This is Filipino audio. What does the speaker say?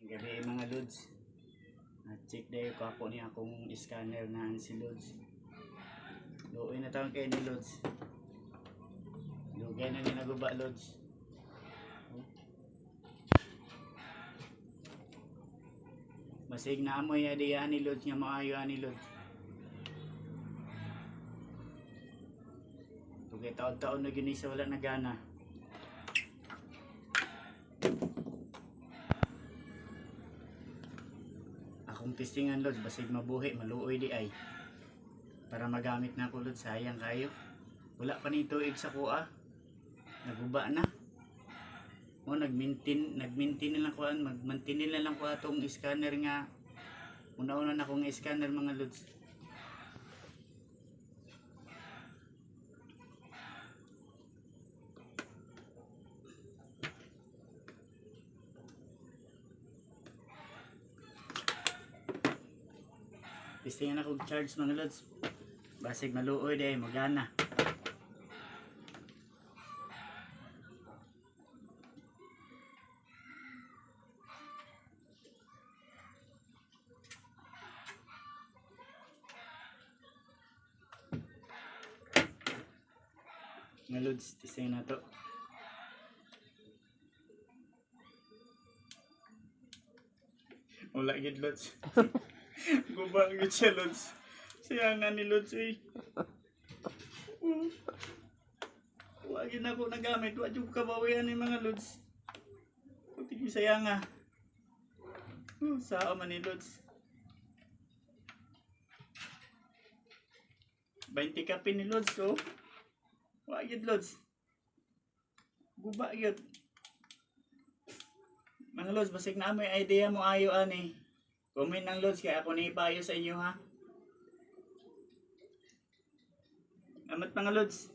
Gabi mga lods. Check dayo ko ako niya akong scanner na si lods. Luoy na tawag kayo ni lods. Lugay na ni naguba lods. Masig na amoy adiya ni lods nga maayo ani lods. Tugay taon-taon na gini sa wala nagana. Akong testingan lods basig mabuhi maluoy di ay. Para magamit na ko lods, sayang kayo. Wala pa ni tuig sa kuha. Naguba na. Mo nag-maintain nila ko mag-maintain nila lang ko atong scanner nga. Una-una na akong scanner mga lods. Testingan akong charge mga lods. Basig maluoy day magana. Mga lods, testingan na to. Wala gid lods. Guba gid siya lods. Siya nga ni lods eh. Wala gid ako nagamit. Wa jud kabawian ni mga lods. Puti saya nga. Sao man ni lods. 20 kapin ni lods oh. Wa gid lods. Guba gid. Mga lods, basig na may idea mo ayo ani. Comment ng lods kaya ako ni ipayo sa inyo ha. Salamat mga lods.